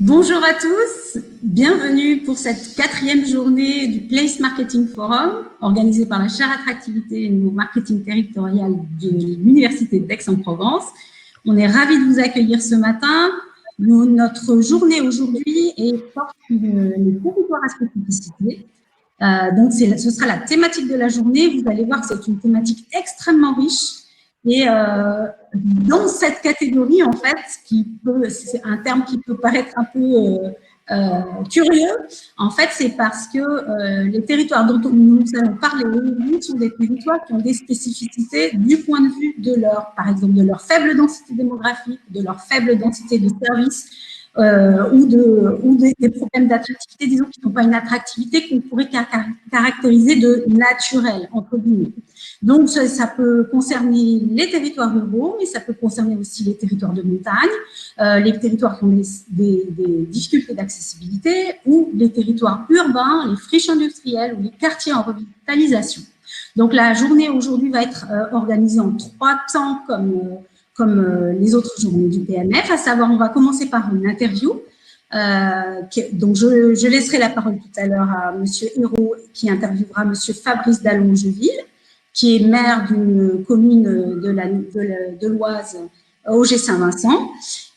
Bonjour à tous, bienvenue pour cette 4e journée du Place Marketing Forum organisée par la chaire Attractivité et Nouveau Marketing Territorial de l'Université d'Aix-en-Provence. On est ravis de vous accueillir ce matin. Notre journée aujourd'hui porte sur les territoires à spécificité. Donc, ce sera la thématique de la journée. Vous allez voir que c'est une thématique extrêmement riche. Et dans cette catégorie, en fait, c'est un terme qui peut paraître un peu curieux, en fait, c'est parce que les territoires dont nous allons parler aujourd'hui sont des territoires qui ont des spécificités du point de vue de par exemple, de leur faible densité démographique, de leur faible densité de services, ou des problèmes d'attractivité, disons, qui n'ont pas une attractivité qu'on pourrait caractériser de naturelle, entre guillemets. Donc, ça peut concerner les territoires ruraux, mais ça peut concerner aussi les territoires de montagne, les territoires qui ont des difficultés d'accessibilité, ou les territoires urbains, les friches industrielles ou les quartiers en revitalisation. Donc, la journée aujourd'hui va être organisée en 3 temps comme les autres journées du PMF, à savoir, on va commencer par une interview. Donc, je laisserai la parole tout à l'heure à M. Hérault, qui interviewera M. Fabrice Dallongeville, qui est maire d'une commune de l'Oise, Auger Saint-Vincent.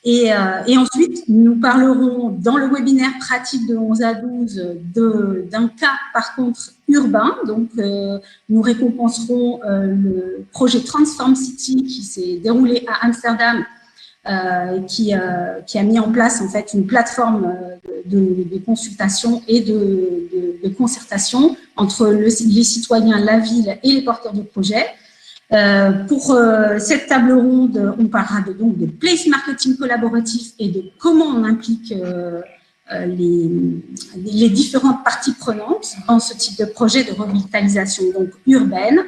Et ensuite, nous parlerons dans le webinaire pratique de 11 à 12 d'un cas, par contre, urbain. Donc, nous récompenserons le projet Transform City qui s'est déroulé à Amsterdam, qui a mis en place en fait une plateforme de consultation et de concertation entre les citoyens, la ville et les porteurs de projets. Pour cette table ronde, on parlera donc de place marketing collaboratif et de comment on implique les différentes parties prenantes dans ce type de projet de revitalisation donc urbaine.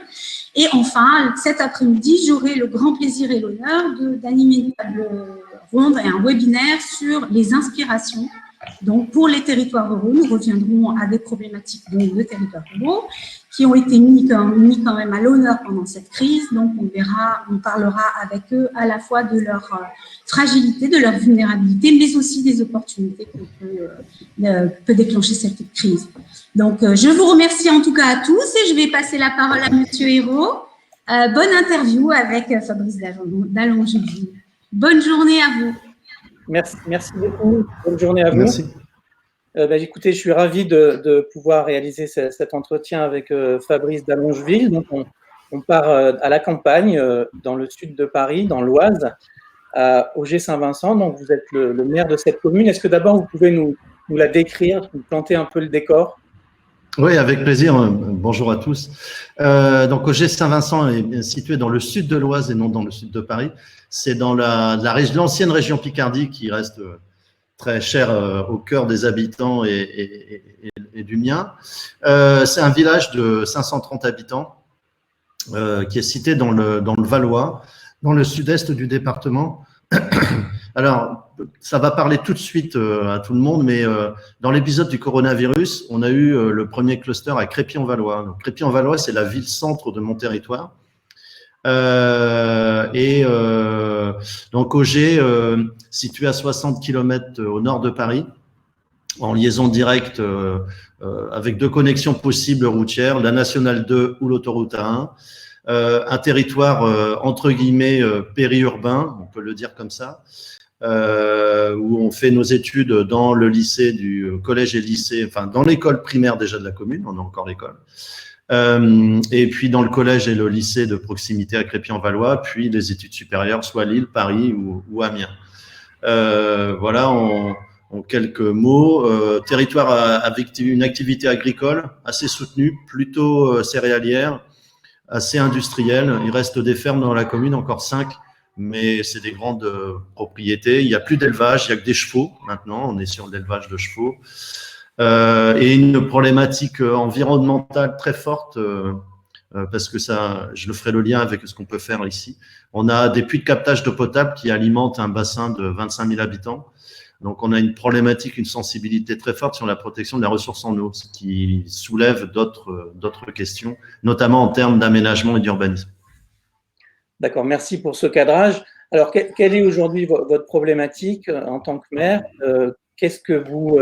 Et enfin, cet après-midi, j'aurai le grand plaisir et l'honneur d'animer une table ronde et un webinaire sur les inspirations. Donc, pour les territoires ruraux, nous reviendrons à des problématiques de territoires ruraux qui ont été mis quand même à l'honneur pendant cette crise. Donc, on parlera avec eux à la fois de leur fragilité, de leur vulnérabilité, mais aussi des opportunités que peut déclencher cette crise. Donc, je vous remercie en tout cas à tous et je vais passer la parole à M. Hérault. Bonne interview avec Fabrice Dallongeville. Bonne journée à vous. Merci beaucoup. Bonne journée à vous. Merci. Écoutez, je suis ravi de pouvoir réaliser cet entretien avec Fabrice Dallongeville. Donc, on part à la campagne, dans le sud de Paris, dans l'Oise, à Auger Saint-Vincent. Donc, vous êtes le maire de cette commune. Est-ce que d'abord, vous pouvez nous la décrire, nous planter un peu le décor? Oui, avec plaisir. Bonjour à tous. Donc, Auger Saint-Vincent est situé dans le sud de l'Oise et non dans le sud de Paris. C'est dans l'ancienne région Picardie qui reste très chère au cœur des habitants et du mien. C'est un village de 530 habitants qui est situé dans le Valois, dans le sud-est du département. Alors, ça va parler tout de suite à tout le monde, mais dans l'épisode du coronavirus, on a eu le premier cluster à Crépy-en-Valois. Donc, Crépy-en-Valois, c'est la ville-centre de mon territoire. Donc, Auger, situé à 60 km au nord de Paris, en liaison directe avec 2 connexions possibles routières, la nationale 2 ou l'autoroute A1. Un territoire entre guillemets périurbain, on peut le dire comme ça, où on fait nos études dans le lycée du collège et lycée, enfin dans l'école primaire déjà de la commune, on a encore l'école, et puis dans le collège et le lycée de proximité à Crépy-en-Valois, puis les études supérieures, soit Lille, Paris ou Amiens. Voilà, en quelques mots, territoire avec une activité agricole assez soutenue, plutôt céréalière, assez industrielle. Il reste des fermes dans la commune, encore 5, mais c'est des grandes propriétés. Il n'y a plus d'élevage, il n'y a que des chevaux maintenant, on est sur l'élevage de chevaux. Et une problématique environnementale très forte, parce que ça, je le ferai le lien avec ce qu'on peut faire ici. On a des puits de captage d'eau potable qui alimentent un bassin de 25 000 habitants. Donc, on a une problématique, une sensibilité très forte sur la protection de la ressource en eau, ce qui soulève d'autres questions, notamment en termes d'aménagement et d'urbanisme. D'accord, merci pour ce cadrage. Alors, quelle est aujourd'hui votre problématique en tant que maire? qu'est-ce que vous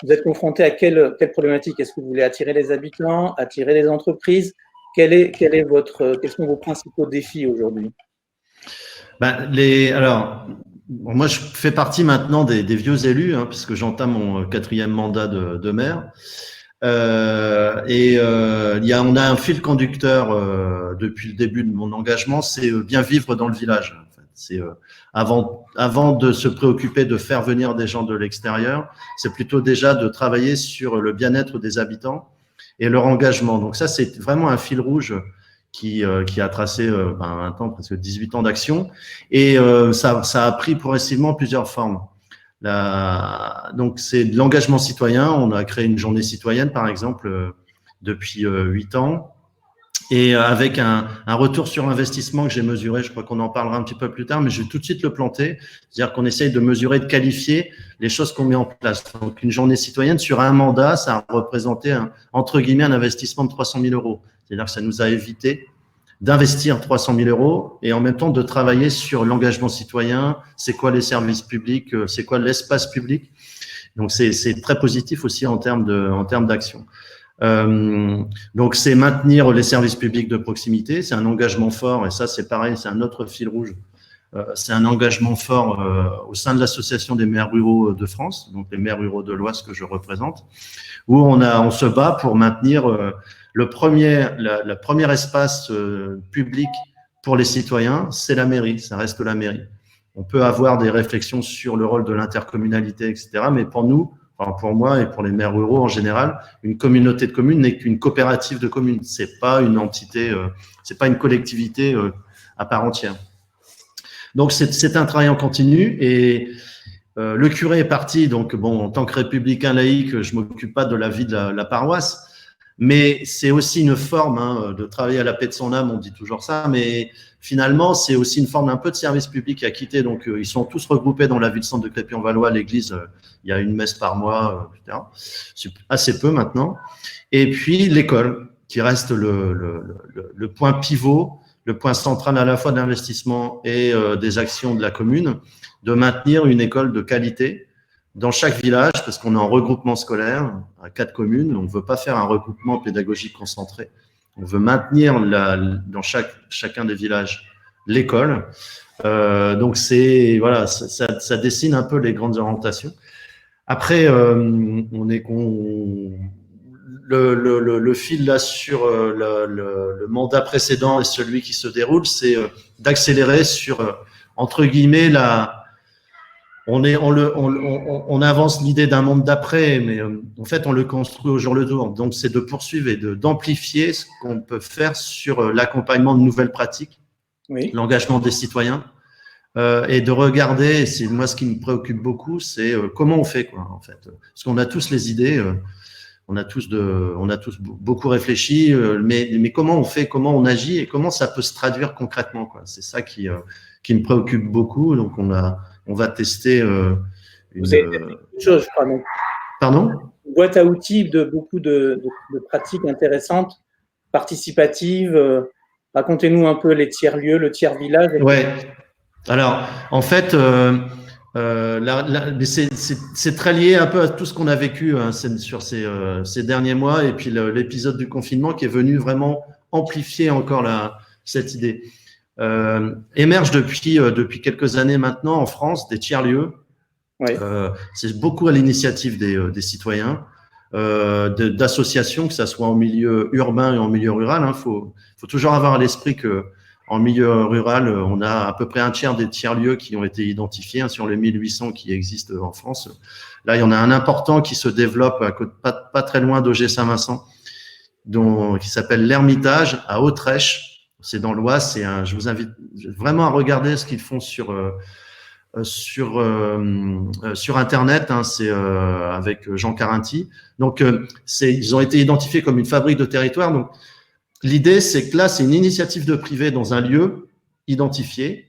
êtes confronté à quelle problématique? Est-ce que vous voulez attirer les habitants, attirer les entreprises? Quels sont vos principaux défis aujourd'hui? Alors, moi, je fais partie maintenant des vieux élus, puisque j'entame mon 4e mandat de maire. On a un fil conducteur depuis le début de mon engagement, c'est bien vivre dans le village. En fait. C'est avant de se préoccuper de faire venir des gens de l'extérieur, c'est plutôt déjà de travailler sur le bien-être des habitants et leur engagement. Donc ça, c'est vraiment un fil rouge qui a tracé un temps, presque 18 ans d'action. Et ça a pris progressivement plusieurs formes. Donc, c'est de l'engagement citoyen. On a créé une journée citoyenne, par exemple, depuis 8 ans. Et avec un retour sur investissement que j'ai mesuré, je crois qu'on en parlera un petit peu plus tard, mais je vais tout de suite le planter. C'est-à-dire qu'on essaye de mesurer, de qualifier les choses qu'on met en place. Donc, une journée citoyenne, sur un mandat, ça a représenté, entre guillemets, un investissement de 300 000 euros. C'est-à-dire que ça nous a évité d'investir 300 000 euros et en même temps de travailler sur l'engagement citoyen, c'est quoi les services publics, c'est quoi l'espace public. Donc, c'est très positif aussi en termes d'action. Donc, c'est maintenir les services publics de proximité, c'est un engagement fort et ça, c'est pareil, c'est un autre fil rouge. C'est un engagement fort au sein de l'Association des maires ruraux de France, donc les maires ruraux de l'Oise que je représente, où on se bat pour maintenir le premier espace public pour les citoyens, c'est la mairie, ça reste la mairie. On peut avoir des réflexions sur le rôle de l'intercommunalité, etc. Mais pour nous, enfin pour moi et pour les maires ruraux en général, une communauté de communes n'est qu'une coopérative de communes. C'est pas une entité, c'est pas une collectivité à part entière. Donc c'est un travail en continu et le curé est parti. Donc bon, en tant que républicain laïque, je m'occupe pas de la vie de la paroisse. Mais c'est aussi une forme de travailler à la paix de son âme, on dit toujours ça, mais finalement, c'est aussi une forme un peu de service public à quitter. Donc, ils sont tous regroupés dans la ville-centre de Crépy-en-Valois, l'église, il y a une messe par mois, etc. C'est assez peu maintenant. Et puis, l'école, qui reste le point pivot, le point central à la fois d'investissement et des actions de la commune, de maintenir une école de qualité dans chaque village, parce qu'on est en regroupement scolaire à 4 communes, on ne veut pas faire un regroupement pédagogique concentré. On veut maintenir dans chacun des villages l'école. Donc voilà, ça dessine un peu les grandes orientations. Après, le fil là sur le mandat précédent et celui qui se déroule, c'est d'accélérer sur entre guillemets on avance l'idée d'un monde d'après, mais en fait, on le construit au jour le jour. Donc, c'est de poursuivre et d'amplifier ce qu'on peut faire sur l'accompagnement de nouvelles pratiques, oui, l'engagement des citoyens, et de regarder, et c'est moi ce qui me préoccupe beaucoup, c'est comment on fait, quoi, en fait. Parce qu'on a tous les idées, on a tous beaucoup réfléchi, mais comment on fait, comment on agit et comment ça peut se traduire concrètement, quoi. C'est ça qui me préoccupe beaucoup. Donc, on va tester Vous avez fait beaucoup de choses, je crois. Donc, pardon ? Une boîte à outils de beaucoup de pratiques intéressantes, participatives. Racontez-nous un peu les tiers-lieux, le tiers-village. Oui. Alors, en fait, c'est très lié un peu à tout ce qu'on a vécu sur ces derniers mois et puis l'épisode du confinement qui est venu vraiment amplifier encore cette idée. Émerge depuis quelques années maintenant en France des tiers-lieux. Oui. C'est beaucoup à l'initiative des citoyens, d'associations, que ça soit en milieu urbain et en milieu rural. Faut toujours avoir à l'esprit que en milieu rural, on a à peu près un tiers des tiers-lieux qui ont été identifiés sur les 1800 qui existent en France. Là, il y en a un important qui se développe pas très loin d'Auger-Saint-Vincent, qui s'appelle l'Ermitage à Autrèche. C'est dans l'Oise. Je vous invite vraiment à regarder ce qu'ils font sur Internet. C'est avec Jean Carinti. Donc, ils ont été identifiés comme une fabrique de territoire. Donc, l'idée, c'est que là, c'est une initiative de privé dans un lieu identifié.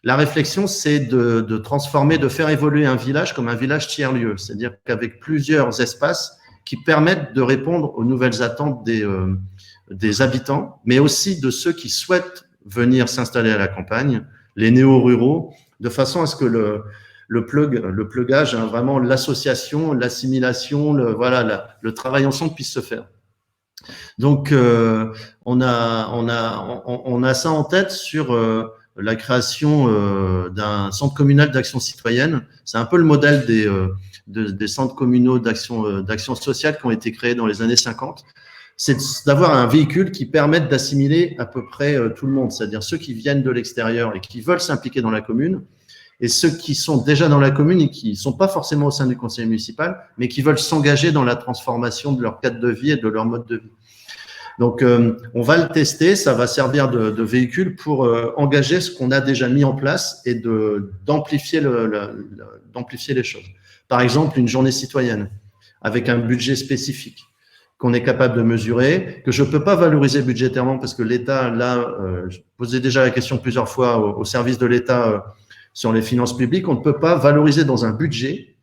La réflexion, c'est de transformer, de faire évoluer un village comme un village tiers-lieu. C'est-à-dire qu'avec plusieurs espaces qui permettent de répondre aux nouvelles attentes des habitants, mais aussi de ceux qui souhaitent venir s'installer à la campagne, les néo-ruraux, de façon à ce que le plugage, hein, vraiment l'association, l'assimilation, le travail ensemble puisse se faire. Donc, on a ça en tête sur la création d'un centre communal d'action citoyenne. C'est un peu le modèle des centres communaux d'action sociale qui ont été créés dans les années 50. C'est d'avoir un véhicule qui permette d'assimiler à peu près tout le monde, c'est-à-dire ceux qui viennent de l'extérieur et qui veulent s'impliquer dans la commune, et ceux qui sont déjà dans la commune et qui ne sont pas forcément au sein du conseil municipal, mais qui veulent s'engager dans la transformation de leur cadre de vie et de leur mode de vie. Donc, on va le tester, ça va servir de véhicule pour engager ce qu'on a déjà mis en place et d'amplifier les choses. Par exemple, une journée citoyenne avec un budget spécifique qu'on est capable de mesurer, que je ne peux pas valoriser budgétairement parce que l'État, là, je posais déjà la question plusieurs fois au service de l'État sur les finances publiques, on ne peut pas valoriser dans un budget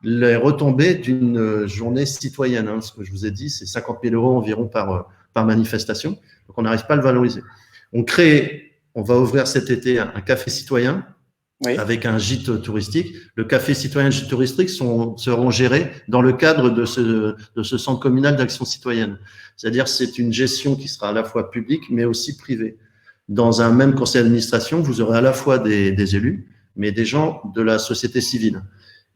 les retombées d'une journée citoyenne. Hein. Ce que je vous ai dit, c'est 50 000 € environ par manifestation. Donc, on n'arrive pas à le valoriser. On va ouvrir cet été un café citoyen avec un gîte touristique. Le café citoyen et le gîte touristique seront gérés dans le cadre de ce centre communal d'action citoyenne. C'est-à-dire c'est une gestion qui sera à la fois publique, mais aussi privée. Dans un même conseil d'administration, vous aurez à la fois des élus, mais des gens de la société civile.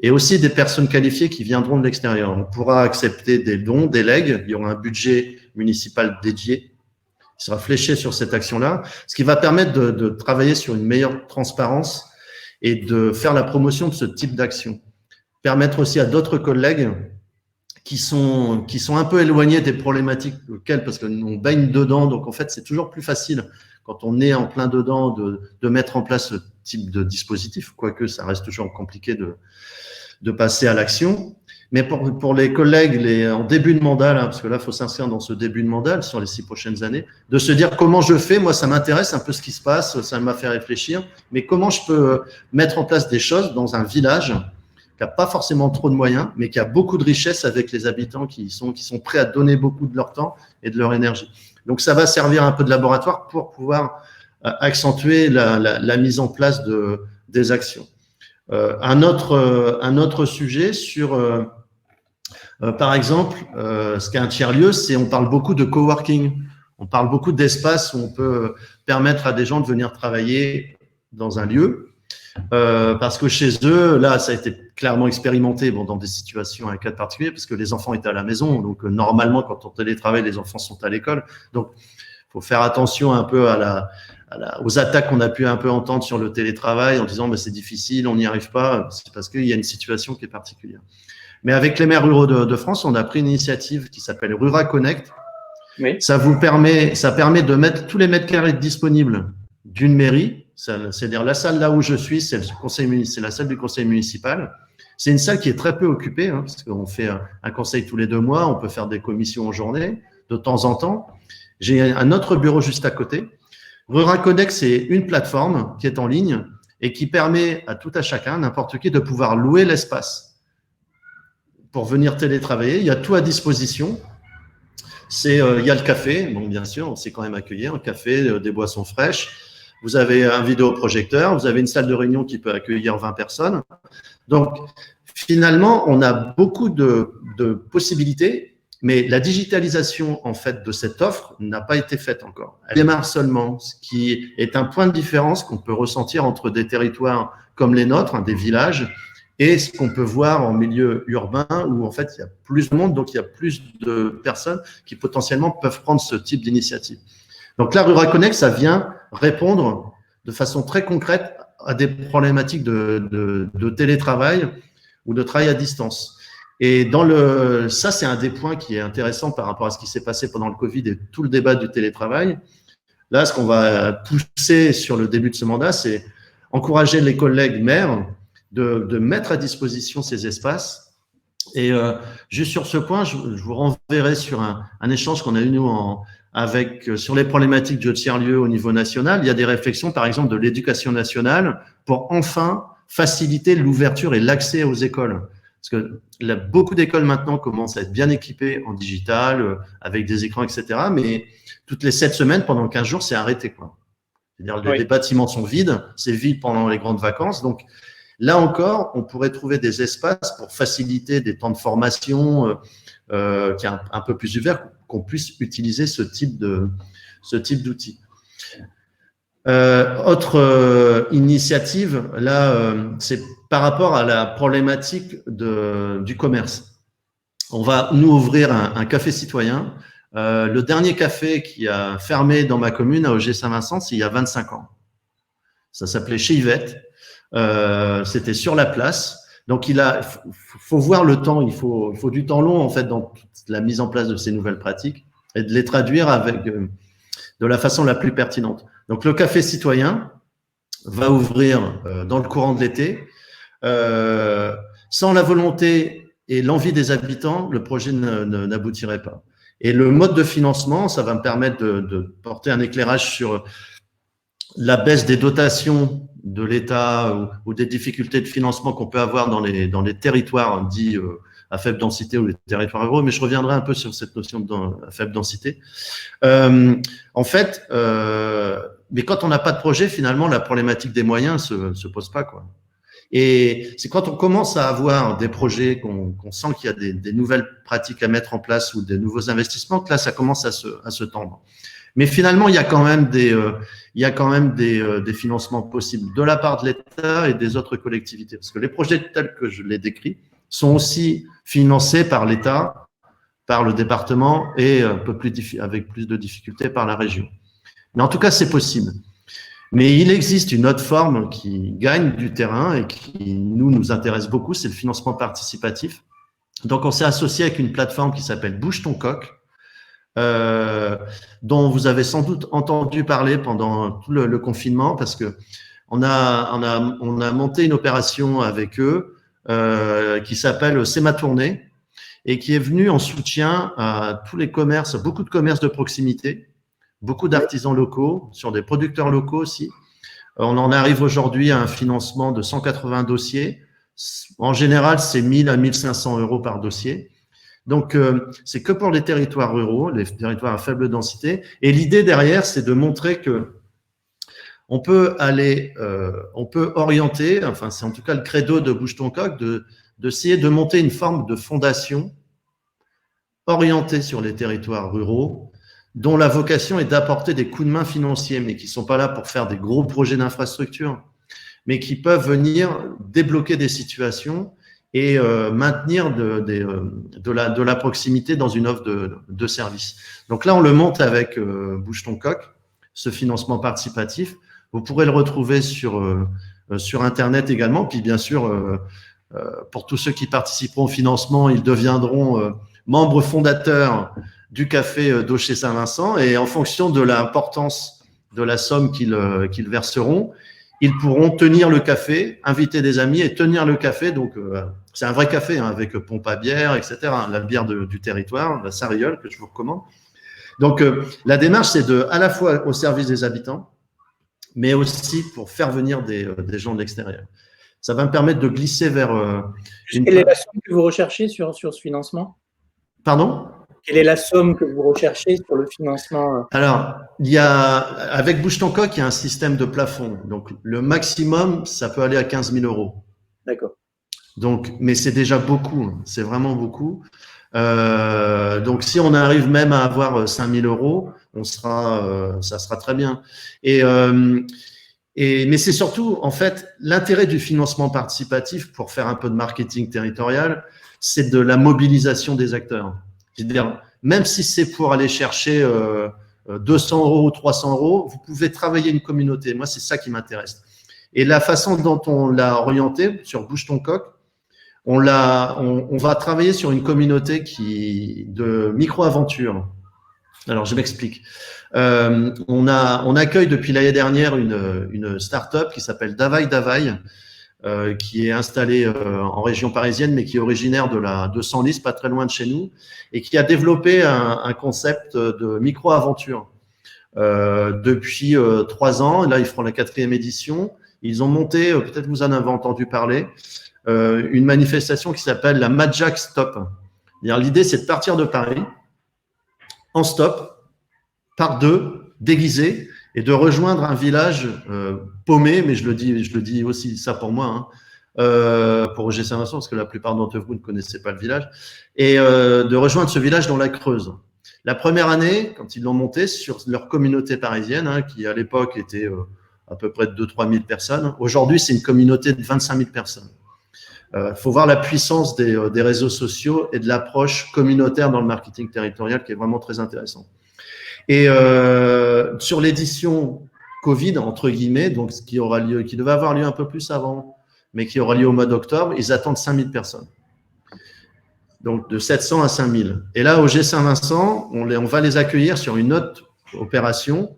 Et aussi des personnes qualifiées qui viendront de l'extérieur. On pourra accepter des dons, des legs. Il y aura un budget municipal dédié qui sera fléché sur cette action-là, ce qui va permettre de travailler sur une meilleure transparence et de faire la promotion de ce type d'action. Permettre aussi à d'autres collègues qui sont un peu éloignés des problématiques locales parce qu'on baigne dedans. Donc, en fait, c'est toujours plus facile quand on est en plein dedans de mettre en place ce type de dispositif, quoique ça reste toujours compliqué de passer à l'action. Mais pour les collègues en début de mandat, là, parce que là, il faut s'inscrire dans ce début de mandat sur les 6 prochaines années, de se dire comment je fais. Moi, ça m'intéresse un peu ce qui se passe, ça m'a fait réfléchir, mais comment je peux mettre en place des choses dans un village qui n'a pas forcément trop de moyens, mais qui a beaucoup de richesses avec les habitants qui sont prêts à donner beaucoup de leur temps et de leur énergie. Donc, ça va servir un peu de laboratoire pour pouvoir accentuer la mise en place des actions. Un autre sujet sur, par exemple, ce qu'est un tiers-lieu, c'est on parle beaucoup de coworking. On parle beaucoup d'espaces où on peut permettre à des gens de venir travailler dans un lieu. Parce que chez eux, là, ça a été clairement expérimenté dans des situations, un cas particulier, parce que les enfants étaient à la maison. Donc, normalement, quand on télétravaille, les enfants sont à l'école. Donc, il faut faire attention un peu aux attaques qu'on a pu un peu entendre sur le télétravail en disant c'est difficile, on n'y arrive pas. C'est parce qu'il y a une situation qui est particulière. Mais avec les maires ruraux de France, on a pris une initiative qui s'appelle Ruraconnect. Oui. Ça permet de mettre tous les mètres carrés disponibles d'une mairie. C'est-à-dire la salle là où je suis, c'est la salle du conseil municipal. C'est une salle qui est très peu occupée, hein, parce qu'on fait un conseil tous les 2 mois, on peut faire des commissions en journée, de temps en temps. J'ai un autre bureau juste à côté. Ruraconnect, c'est une plateforme qui est en ligne et qui permet à tout à chacun, n'importe qui, de pouvoir louer l'espace pour venir télétravailler. Il y a tout à disposition. Il y a le café, bon, bien sûr, on s'est quand même accueilli, un café, des boissons fraîches. Vous avez un vidéoprojecteur, vous avez une salle de réunion qui peut accueillir 20 personnes. Donc, finalement, on a beaucoup de possibilités, mais la digitalisation, en fait, de cette offre n'a pas été faite encore. Elle démarre seulement, ce qui est un point de différence qu'on peut ressentir entre des territoires comme les nôtres, des villages, et ce qu'on peut voir en milieu urbain où, en fait, il y a plus de monde, donc il y a plus de personnes qui potentiellement peuvent prendre ce type d'initiative. Donc là, Ruraconnect, ça vient répondre de façon très concrète à des problématiques de télétravail ou de travail à distance. Et ça, c'est un des points qui est intéressant par rapport à ce qui s'est passé pendant le Covid et tout le débat du télétravail. Là, ce qu'on va pousser sur le début de ce mandat, c'est encourager les collègues maires de mettre à disposition ces espaces. Et juste sur ce point, je vous renverrai sur un échange qu'on a eu, nous, sur les problématiques de tiers-lieux au niveau national. Il y a des réflexions, par exemple, de l'éducation nationale pour enfin faciliter l'ouverture et l'accès aux écoles. Parce que beaucoup d'écoles maintenant commencent à être bien équipées en digital, avec des écrans, etc. Mais toutes les 7 semaines, pendant 15 jours, c'est arrêté, quoi. C'est-à-dire, les bâtiments sont vides, c'est vide pendant les grandes vacances. Donc, Là encore, on pourrait trouver des espaces pour faciliter des temps de formation qui est un peu plus ouvert, qu'on puisse utiliser ce type d'outils. Autre initiative, là, c'est par rapport à la problématique du commerce. On va nous ouvrir un café citoyen. Le dernier café qui a fermé dans ma commune, à Auger-Saint-Vincent, c'est il y a 25 ans. Ça s'appelait Chez Yvette. C'était sur la place. Donc, faut voir le temps. Il faut du temps long, en fait, dans toute la mise en place de ces nouvelles pratiques et de les traduire de la façon la plus pertinente. Donc, le café citoyen va ouvrir dans le courant de l'été. Sans la volonté et l'envie des habitants, le projet n'aboutirait pas. Et le mode de financement, ça va me permettre de porter un éclairage sur la baisse des dotations de l'État ou des difficultés de financement qu'on peut avoir dans les territoires dits à faible densité ou les territoires ruraux, mais je reviendrai un peu sur cette notion de faible densité. En fait, mais quand on n'a pas de projet, finalement, la problématique des moyens se pose pas, quoi. Et c'est quand on commence à avoir des projets, qu'on sent qu'il y a des nouvelles pratiques à mettre en place ou des nouveaux investissements, que là, ça commence à se tendre. Mais finalement, il y a quand même des financements possibles de la part de l'État et des autres collectivités. Parce que les projets tels que je les décris sont aussi financés par l'État, par le département et avec plus de difficultés par la région. Mais en tout cas, c'est possible. Mais il existe une autre forme qui gagne du terrain et qui nous intéresse beaucoup, c'est le financement participatif. Donc, on s'est associé avec une plateforme qui s'appelle Bouge ton coq, dont vous avez sans doute entendu parler pendant tout le confinement, parce que on a monté une opération avec eux qui s'appelle C'est ma tournée et qui est venue en soutien à tous les commerces, beaucoup de commerces de proximité, beaucoup d'artisans locaux, sur des producteurs locaux aussi. On en arrive aujourd'hui à un financement de 180 dossiers. En général, c'est 1000 à 1500 euros par dossier. Donc, c'est que pour les territoires ruraux, les territoires à faible densité. Et l'idée derrière, c'est de montrer que on peut orienter, enfin, c'est en tout cas le credo de Bouge ton coq, d'essayer de monter une forme de fondation orientée sur les territoires ruraux, dont la vocation est d'apporter des coups de main financiers, mais qui ne sont pas là pour faire des gros projets d'infrastructure, mais qui peuvent venir débloquer des situations et maintenir de la proximité dans une offre de service. Donc là, on le monte avec Bouge ton coq, ce financement participatif. Vous pourrez le retrouver sur Internet également. Puis bien sûr, pour tous ceux qui participeront au financement, ils deviendront membres fondateurs du café d'Aucher-Saint-Vincent, et en fonction de l'importance de la somme qu'ils verseront, ils pourront tenir le café, inviter des amis et tenir le café. Donc, c'est un vrai café hein, avec pompe à bière, etc. La bière du territoire, la Sarriole, que je vous recommande. Donc, la démarche, c'est à la fois au service des habitants, mais aussi pour faire venir des gens de l'extérieur. Ça va me permettre de glisser vers… Quelle est la somme que vous recherchez sur ce financement? Pardon? Quelle est la somme que vous recherchez sur le financement? Alors, avec Bouge ton coq, il y a un système de plafond. Donc, le maximum, ça peut aller à 15 000 euros. D'accord. Donc, mais c'est déjà beaucoup. C'est vraiment beaucoup. Donc, si on arrive même à avoir 5 000 euros, ça sera très bien. Mais c'est surtout, en fait, l'intérêt du financement participatif, pour faire un peu de marketing territorial, c'est de la mobilisation des acteurs. C'est-à-dire, même si c'est pour aller chercher 200 euros ou 300 euros, vous pouvez travailler une communauté. Moi, c'est ça qui m'intéresse. Et la façon dont on l'a orienté sur Bouge ton coq, on va travailler sur une communauté de micro-aventure. Alors, je m'explique. On accueille depuis l'année dernière une start-up qui s'appelle Davaï Davaï, qui est installée en région parisienne, mais qui est originaire de Senlis, pas très loin de chez nous, et qui a développé un concept de micro-aventure depuis 3 ans. Là, ils feront la 4e édition. Ils ont monté, peut-être vous en avez entendu parler, une manifestation qui s'appelle la Madjack Stop. L'idée, c'est de partir de Paris en stop, par 2, déguisé, et de rejoindre un village paumé, mais je le dis aussi ça pour moi, pour Auger Saint-Vincent, parce que la plupart d'entre vous ne connaissaient pas le village, et de rejoindre ce village dans la Creuse. La première année, quand ils l'ont monté sur leur communauté parisienne, hein, qui à l'époque était à peu près de 2 000 à 3 000 personnes, aujourd'hui c'est une communauté de 25 000 personnes. Faut voir la puissance des réseaux sociaux et de l'approche communautaire dans le marketing territorial qui est vraiment très intéressant. Et sur l'édition Covid, entre guillemets, donc ce qui aura lieu, qui devait avoir lieu un peu plus avant, mais qui aura lieu au mois d'octobre, ils attendent 5 000 personnes. Donc de 700 à 5 000. Et là, au Auger Saint-Vincent, on va les accueillir sur une autre opération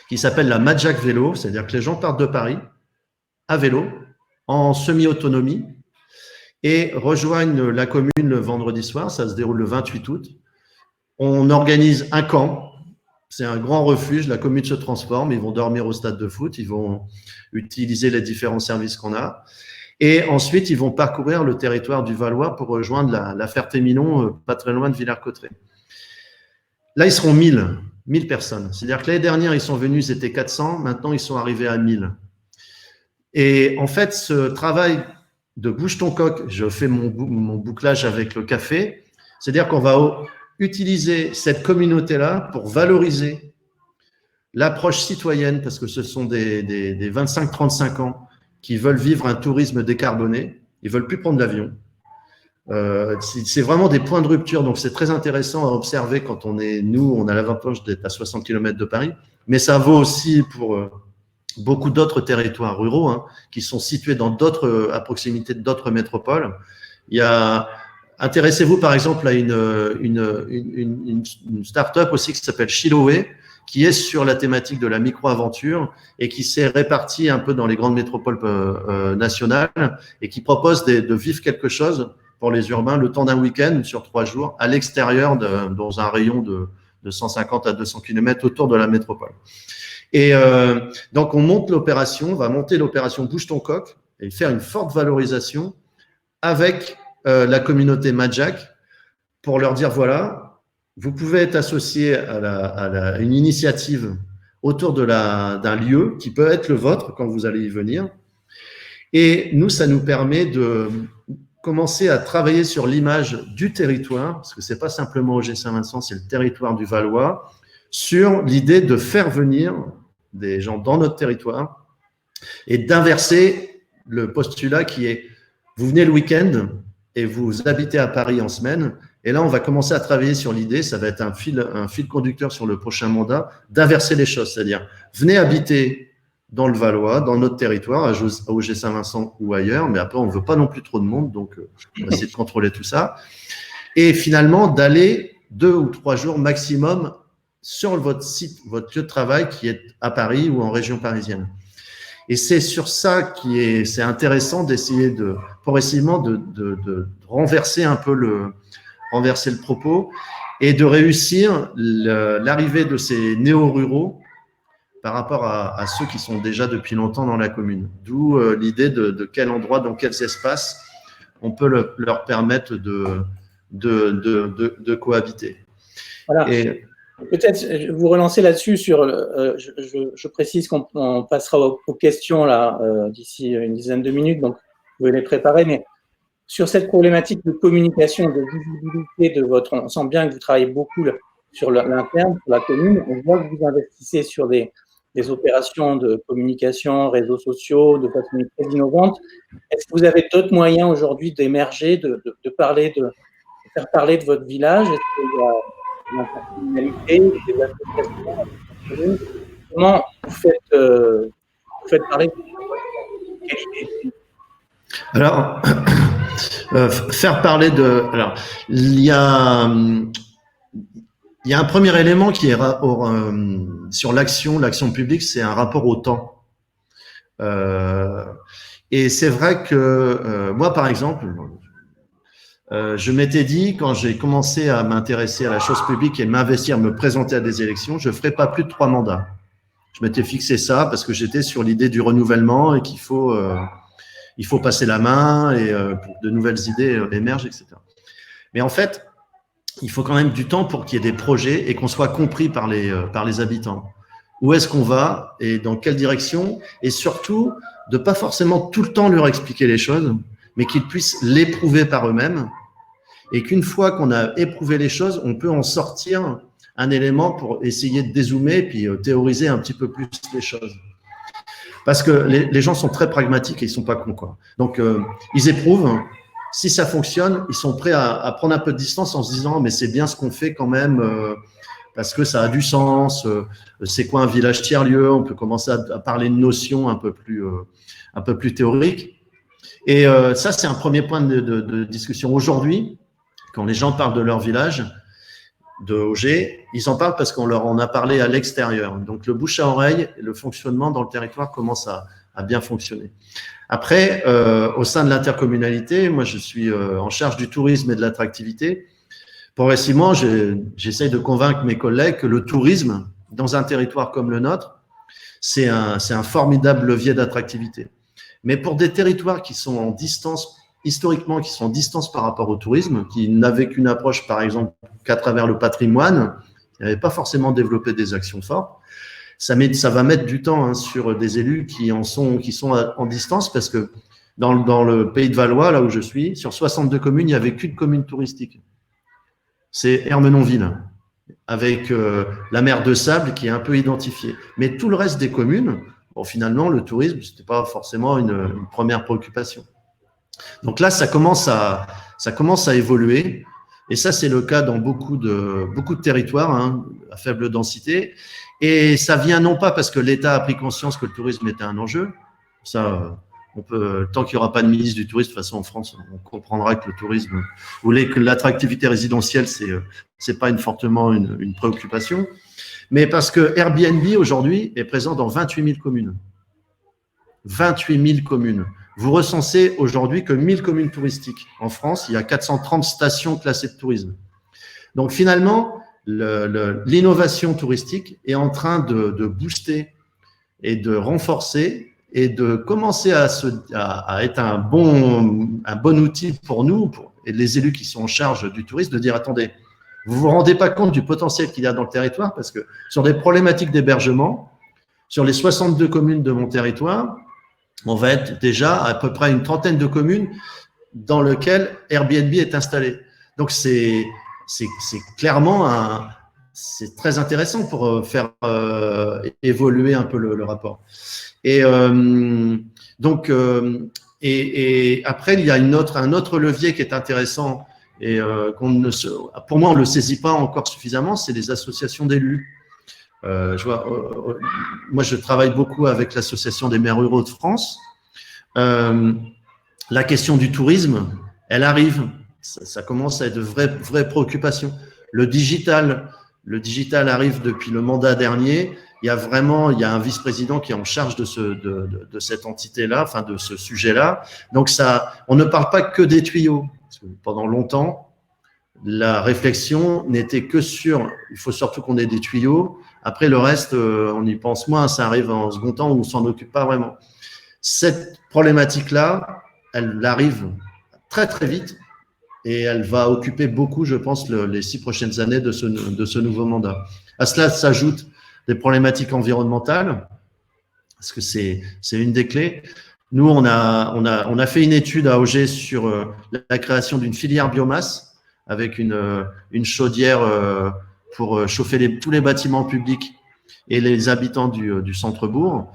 qui s'appelle la Madjac Vélo, c'est-à-dire que les gens partent de Paris à vélo, en semi-autonomie, et rejoignent la commune le vendredi soir. Ça se déroule le 28 août. On organise un camp. C'est un grand refuge. La commune se transforme. Ils vont dormir au stade de foot. Ils vont utiliser les différents services qu'on a. Et ensuite, ils vont parcourir le territoire du Valois pour rejoindre la Ferté-Milon, pas très loin de Villers-Cotterêts. Là, ils seront 1000 personnes. C'est-à-dire que l'année dernière, ils sont venus, ils étaient 400. Maintenant, ils sont arrivés à 1000. Et en fait, ce travail de bouge ton coq, je fais mon bouclage avec le café, c'est-à-dire qu'on va utiliser cette communauté-là pour valoriser l'approche citoyenne, parce que ce sont des 25-35 ans qui veulent vivre un tourisme décarboné, ils ne veulent plus prendre l'avion. C'est vraiment des points de rupture, donc c'est très intéressant à observer quand on a l'avantage d'être à 60 km de Paris, mais ça vaut aussi pour beaucoup d'autres territoires ruraux hein, qui sont situés à proximité d'autres métropoles. Intéressez-vous par exemple à une start-up aussi qui s'appelle Chiloé, qui est sur la thématique de la micro-aventure et qui s'est répartie un peu dans les grandes métropoles nationales et qui propose de vivre quelque chose pour les urbains le temps d'un week-end sur 3 jours à l'extérieur dans un rayon de 150 à 200 km autour de la métropole. Et donc, on va monter l'opération Bouge ton coq et faire une forte valorisation avec la communauté Madjac pour leur dire, voilà, vous pouvez être associé à une initiative autour d'un lieu qui peut être le vôtre quand vous allez y venir. Et nous, ça nous permet de commencer à travailler sur l'image du territoire, parce que c'est pas simplement Auger Saint-Vincent, c'est le territoire du Valois, sur l'idée de faire venir des gens dans notre territoire et d'inverser le postulat qui est vous venez le week-end et vous habitez à Paris en semaine. Et là, on va commencer à travailler sur l'idée, ça va être un fil conducteur sur le prochain mandat, d'inverser les choses, c'est-à-dire venez habiter dans le Valois, dans notre territoire, à Auger Saint-Vincent ou ailleurs, mais après, on ne veut pas non plus trop de monde, donc on va essayer de contrôler tout ça. Et finalement, d'aller 2 ou 3 jours maximum sur votre site, votre lieu de travail qui est à Paris ou en région parisienne. Et c'est sur ça c'est intéressant d'essayer progressivement de renverser un peu le propos et de réussir l'arrivée de ces néo-ruraux par rapport à ceux qui sont déjà depuis longtemps dans la commune. D'où l'idée de quel endroit, dans quels espaces on peut leur permettre de cohabiter. Voilà. Et peut-être vous relancer là-dessus je précise qu'on passera aux questions là d'ici une dizaine de minutes, donc vous pouvez les préparer, mais sur cette problématique de communication, de visibilité on sent bien que vous travaillez beaucoup sur l'interne, sur la commune. On voit que vous investissez sur des opérations de communication, réseaux sociaux, de façon très innovante. Est-ce que vous avez d'autres moyens aujourd'hui d'émerger, de faire parler de votre village? Est-ce qu'il y a l'intercommunalité, des associations? Comment vous faites parler de quelle idée? Alors, faire parler alors, il y a un premier élément qui est sur l'action publique, c'est un rapport au temps. Et c'est vrai que moi, par exemple, je m'étais dit, quand j'ai commencé à m'intéresser à la chose publique et m'investir, me présenter à des élections, je ne ferai pas plus de 3 mandats. Je m'étais fixé ça parce que j'étais sur l'idée du renouvellement et qu'il faut passer la main et pour que de nouvelles idées émergent, etc. Mais en fait, il faut quand même du temps pour qu'il y ait des projets et qu'on soit compris par les habitants. où est-ce qu'on va et dans quelle direction, et surtout de pas forcément tout le temps leur expliquer les choses, mais qu'ils puissent l'éprouver par eux-mêmes, et qu'une fois qu'on a éprouvé les choses, on peut en sortir un élément pour essayer de dézoomer puis théoriser un petit peu plus les choses. Parce que les gens sont très pragmatiques et ils sont pas cons, quoi. Donc, ils éprouvent. Si ça fonctionne, ils sont prêts à prendre un peu de distance en se disant, mais c'est bien ce qu'on fait quand même, parce que ça a du sens. C'est quoi un village tiers-lieu? On peut commencer à parler de notions un peu plus théoriques. Et ça, c'est un premier point de discussion. Aujourd'hui, quand les gens parlent de leur village, de Auger, ils en parlent parce qu'on leur en a parlé à l'extérieur. Donc, le bouche à oreille et le fonctionnement dans le territoire commence à bien fonctionner. Après, au sein de l'intercommunalité, moi, je suis en charge du tourisme et de l'attractivité. Progressivement, j'essaye de convaincre mes collègues que le tourisme, dans un territoire comme le nôtre, c'est un formidable levier d'attractivité. Mais pour des territoires qui sont en distance, historiquement, qui sont en distance par rapport au tourisme, qui n'avaient qu'une approche, par exemple, qu'à travers le patrimoine, qui n'avaient pas forcément développé des actions fortes, ça va mettre du temps sur des élus qui sont en distance, parce que dans le Pays de Valois, là où je suis, sur 62 communes, il n'y avait qu'une commune touristique. C'est Ermenonville, avec la mer de Sable qui est un peu identifiée. Mais tout le reste des communes, bon, finalement, le tourisme, ce n'était pas forcément une première préoccupation. Donc là, ça commence à évoluer. Et ça, c'est le cas dans beaucoup de territoires à faible densité. Et ça vient non pas parce que l'État a pris conscience que le tourisme était un enjeu. Ça, tant qu'il n'y aura pas de ministre du tourisme, de toute façon, en France, on comprendra que le tourisme, que l'attractivité résidentielle, c'est pas fortement une préoccupation. Mais parce que Airbnb, aujourd'hui, est présent dans 28 000 communes. 28 000 communes. Vous recensez aujourd'hui que 1000 communes touristiques. En France, il y a 430 stations classées de tourisme. Donc finalement, l'innovation touristique est en train de booster et de renforcer et de commencer à être un bon outil pour nous, et les élus qui sont en charge du tourisme, de dire, attendez, vous vous rendez pas compte du potentiel qu'il y a dans le territoire, parce que sur des problématiques d'hébergement, sur les 62 communes de mon territoire, on va être déjà à peu près une trentaine de communes dans lesquelles Airbnb est installé. Donc, c'est clairement c'est très intéressant pour faire évoluer un peu le rapport. Et donc, et après, il y a un autre levier qui est intéressant et pour moi, on ne le saisit pas encore suffisamment, c'est les associations d'élus. Moi, je travaille beaucoup avec l'Association des maires ruraux de France. La question du tourisme, elle arrive. Ça commence à être de vraies préoccupations. Le digital arrive depuis le mandat dernier. Il y a un vice-président qui est en charge de cette entité-là, enfin de ce sujet-là. Donc on ne parle pas que des tuyaux. Parce que pendant longtemps, la réflexion n'était que sur, il faut surtout qu'on ait des tuyaux. Après, le reste, on y pense moins, ça arrive en second temps, on ne s'en occupe pas vraiment. Cette problématique-là, elle arrive très, très vite et elle va occuper beaucoup, je pense, les 6 prochaines années de ce nouveau mandat. À cela s'ajoutent des problématiques environnementales, parce que c'est une des clés. Nous, on a fait une étude à Auger sur la création d'une filière biomasse avec une chaudière pour chauffer tous les bâtiments publics et les habitants du centre-bourg.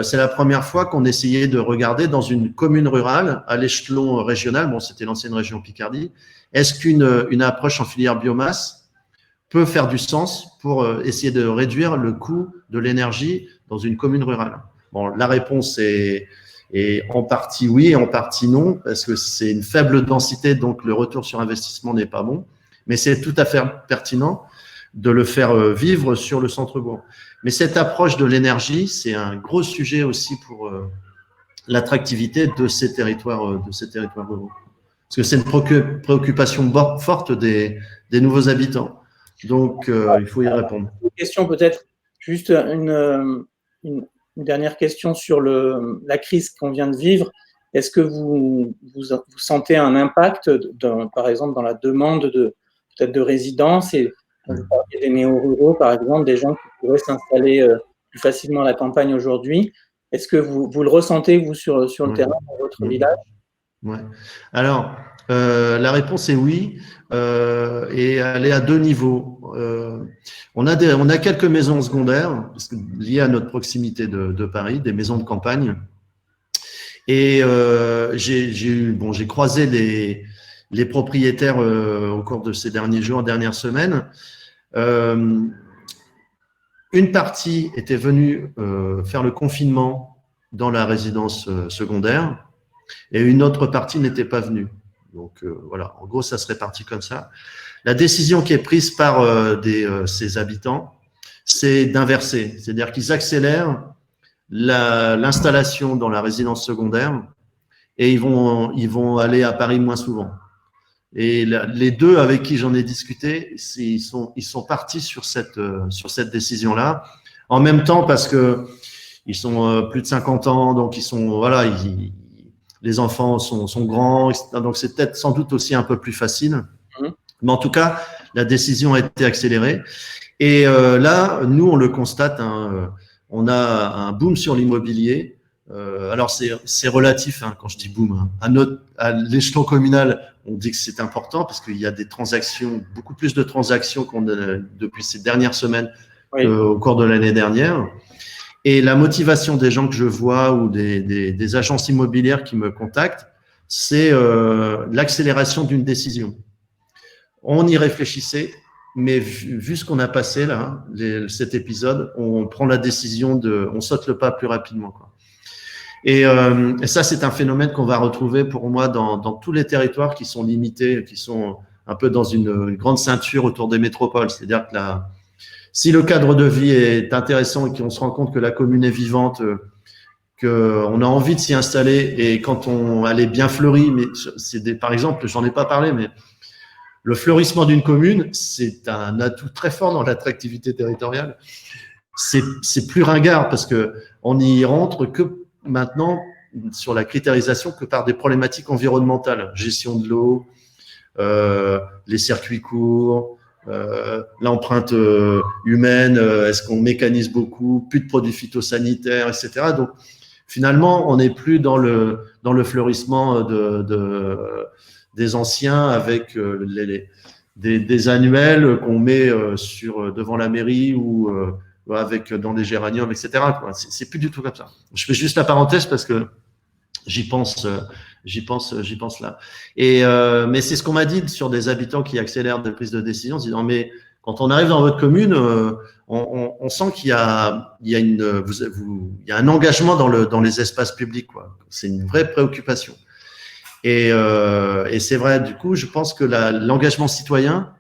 C'est la première fois qu'on essayait de regarder dans une commune rurale, à l'échelon régional, bon, c'était l'ancienne région Picardie, est-ce qu'une approche en filière biomasse peut faire du sens pour essayer de réduire le coût de l'énergie dans une commune rurale? Bon, la réponse est en partie oui et en partie non, parce que c'est une faible densité, donc le retour sur investissement n'est pas bon, mais c'est tout à fait pertinent de le faire vivre sur le centre-bourg. Mais cette approche de l'énergie, c'est un gros sujet aussi pour l'attractivité de ces territoires ruraux. Parce que c'est une préoccupation forte des nouveaux habitants. Donc, il faut y répondre. Une question peut-être, juste une dernière question sur la crise qu'on vient de vivre. Est-ce que vous sentez un impact, par exemple, dans la demande peut-être de résidence et vous parlez des néo-ruraux, par exemple, des gens qui pourraient s'installer plus facilement la campagne aujourd'hui. Est-ce que vous le ressentez, vous, sur le terrain, dans votre village? Ouais. Alors, la réponse est oui, et elle est à deux niveaux. On a quelques maisons secondaires, liées à notre proximité de Paris, des maisons de campagne. Et j'ai croisé les propriétaires au cours de ces derniers jours, dernières semaines. Une partie était venue faire le confinement dans la résidence secondaire et une autre partie n'était pas venue. Donc voilà, en gros, ça se répartit comme ça. La décision qui est prise par ces habitants, c'est d'inverser, c'est-à-dire qu'ils accélèrent l'installation dans la résidence secondaire et ils vont aller à Paris moins souvent. Et les deux avec qui j'en ai discuté, ils sont partis sur cette décision-là. En même temps, parce que ils sont plus de 50 ans, donc ils sont les enfants sont grands, donc c'est peut-être sans doute aussi un peu plus facile. Mais en tout cas, la décision a été accélérée. Et là, nous, on le constate, hein, on a un boom sur l'immobilier. Alors c'est relatif, hein, quand je dis boom. Hein. À l'échelon communal, on dit que c'est important parce qu'il y a des transactions, beaucoup plus de transactions qu'on a depuis ces dernières semaines au cours de l'année dernière. Et la motivation des gens que je vois ou des agences immobilières qui me contactent, c'est l'accélération d'une décision. On y réfléchissait, mais vu ce qu'on a passé là, cet épisode, on prend la décision on saute le pas plus rapidement, quoi. Et ça, c'est un phénomène qu'on va retrouver pour moi dans tous les territoires qui sont limités, qui sont un peu dans une grande ceinture autour des métropoles. C'est-à-dire que si le cadre de vie est intéressant et qu'on se rend compte que la commune est vivante, qu'on a envie de s'y installer et quand elle est bien fleurie, mais par exemple, j'en ai pas parlé, mais le fleurissement d'une commune, c'est un atout très fort dans l'attractivité territoriale. C'est plus ringard parce que on n'y rentre que maintenant sur la critérisation que par des problématiques environnementales, gestion de l'eau, les circuits courts, l'empreinte humaine, est-ce qu'on mécanise beaucoup, plus de produits phytosanitaires, etc. Donc finalement, on n'est plus dans le fleurissement des anciens avec des annuels qu'on met devant la mairie ou dans des géraniums, etc. C'est plus du tout comme ça. Je fais juste la parenthèse parce que j'y pense là. Et mais c'est ce qu'on m'a dit sur des habitants qui accélèrent des prises de décision, en disant mais quand on arrive dans votre commune, on sent qu'il y a un engagement dans les espaces publics, quoi. C'est une vraie préoccupation. Et c'est vrai. Du coup, je pense que l'engagement citoyen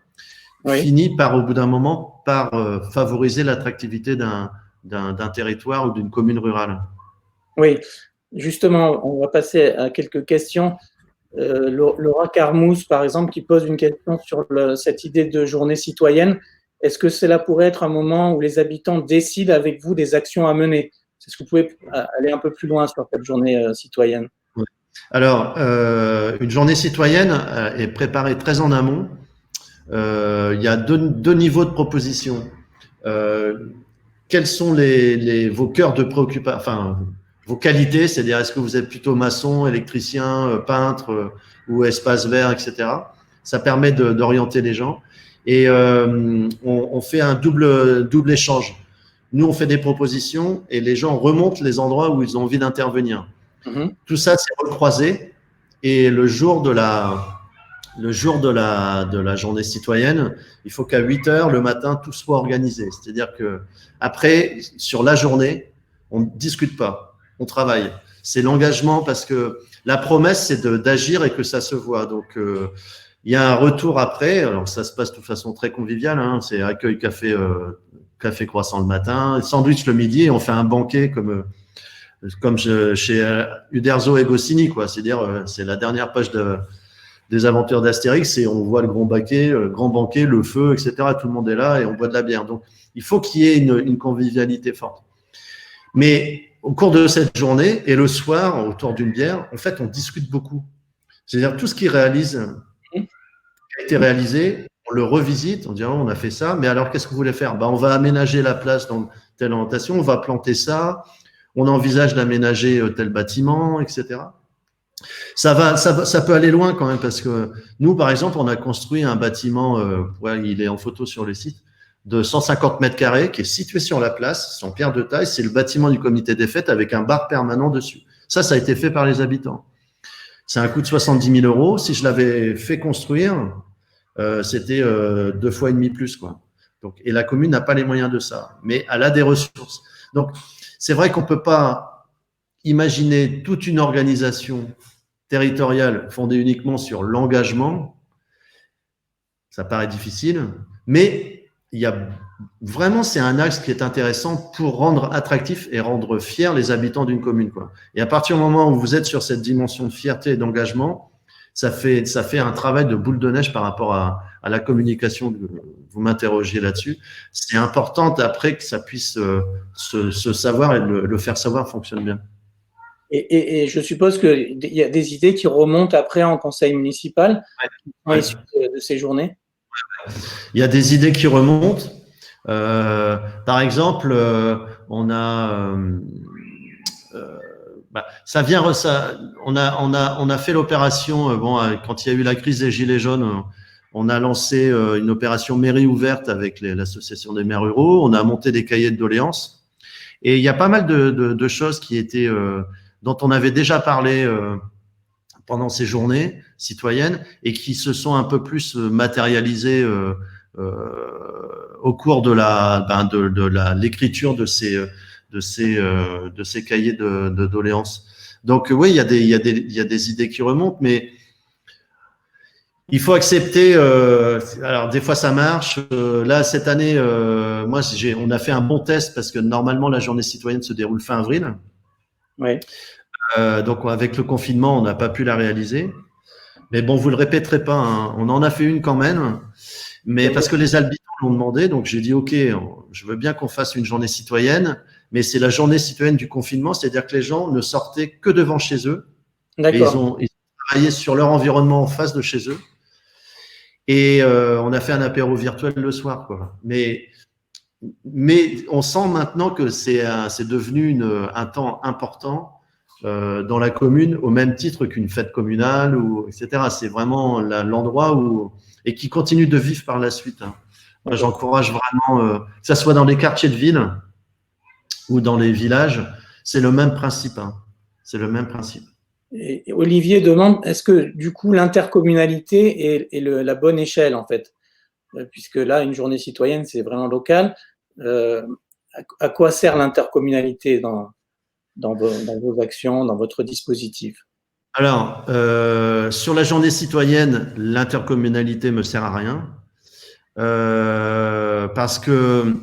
finit au bout d'un moment par favoriser l'attractivité d'un territoire ou d'une commune rurale. Oui, justement, on va passer à quelques questions. Laura Carmousse, par exemple, qui pose une question sur cette idée de journée citoyenne. Est-ce que cela pourrait être un moment où les habitants décident avec vous des actions à mener? Est-ce que vous pouvez aller un peu plus loin sur cette journée citoyenne? Alors, une journée citoyenne est préparée très en amont. Il y a deux niveaux de proposition. Quels sont vos cœurs de préoccupation, enfin, vos qualités, c'est-à-dire est-ce que vous êtes plutôt maçon, électricien, peintre ou espace vert, etc. Ça permet d'orienter les gens. Et on fait un double échange. Nous, on fait des propositions et les gens remontent les endroits où ils ont envie d'intervenir. Tout ça, c'est recroisé. Et le jour de la journée citoyenne, il faut qu'à 8 heures le matin, tout soit organisé. C'est-à-dire que après, sur la journée, on ne discute pas, on travaille. C'est l'engagement parce que la promesse, c'est d'agir et que ça se voit. Donc, il y a un retour après. Alors, ça se passe de façon très conviviale. Hein. C'est accueil café croissant le matin, sandwich le midi et on fait un banquet comme chez Uderzo et Goscinny, quoi. C'est-à-dire, c'est la dernière page des aventures d'Astérix et on voit le grand banquet, le feu, etc. Tout le monde est là et on boit de la bière. Donc, il faut qu'il y ait une convivialité forte. Mais au cours de cette journée et le soir, autour d'une bière, en fait, on discute beaucoup. C'est-à-dire tout ce qui a été réalisé on le revisite, on dit, oh, on a fait ça, mais alors qu'est-ce que vous voulez faire? On va aménager la place dans telle orientation, on va planter ça, on envisage d'aménager tel bâtiment, etc. Ça peut aller loin quand même, parce que nous, par exemple, on a construit un bâtiment, il est en photo sur le site, de 150 mètres carrés, qui est situé sur la place, c'est en pierre de taille, c'est le bâtiment du comité des fêtes avec un bar permanent dessus. Ça a été fait par les habitants. C'est un coût de 70 000 euros. Si je l'avais fait construire, c'était 2,5 fois plus, quoi. Donc, et la commune n'a pas les moyens de ça, mais elle a des ressources. Donc, c'est vrai qu'on ne peut pas imaginer toute une organisation territoriale fondée uniquement sur l'engagement. Ça paraît difficile, mais il y a vraiment, c'est un axe qui est intéressant pour rendre attractif et rendre fiers les habitants d'une commune, quoi. Et à partir du moment où vous êtes sur cette dimension de fierté et d'engagement, ça fait un travail de boule de neige par rapport à la communication. Vous m'interrogez là-dessus. C'est important après que ça puisse se savoir et le faire savoir fonctionne bien. Et je suppose qu'il y a des idées qui remontent après en conseil municipal, issues de ces journées. Il y a des idées qui remontent. Par exemple, on a on a fait l'opération. Quand il y a eu la crise des Gilets jaunes, on a lancé une opération mairie ouverte avec l'association des maires ruraux. On a monté des cahiers de doléances. Et il y a pas mal de choses qui étaient dont on avait déjà parlé pendant ces journées citoyennes et qui se sont un peu plus matérialisées au cours de l'écriture de ces cahiers de doléances. Donc oui, il y a des idées qui remontent, mais il faut accepter. Alors des fois ça marche. Là cette année, on a fait un bon test parce que normalement la journée citoyenne se déroule fin avril. Oui. Donc avec le confinement, on n'a pas pu la réaliser. Mais bon, vous le répéterez pas, hein. On en a fait une quand même, mais parce que les habitants l'ont demandé. Donc j'ai dit ok, je veux bien qu'on fasse une journée citoyenne, mais c'est la journée citoyenne du confinement, c'est-à-dire que les gens ne sortaient que devant chez eux. D'accord. Ils ont travaillé sur leur environnement en face de chez eux. Et on a fait un apéro virtuel le soir, quoi. Mais on sent maintenant que c'est devenu un temps important dans la commune, au même titre qu'une fête communale, etc. C'est vraiment l'endroit et qui continue de vivre par la suite, hein. Moi, j'encourage vraiment, que ça soit dans les quartiers de ville ou dans les villages, c'est le même principe, hein. C'est le même principe. Et Olivier demande, est-ce que du coup l'intercommunalité est la bonne échelle en fait, puisque là une journée citoyenne c'est vraiment local. À quoi sert l'intercommunalité dans vos actions, dans votre dispositif? Alors, sur la journée citoyenne, l'intercommunalité me sert à rien parce que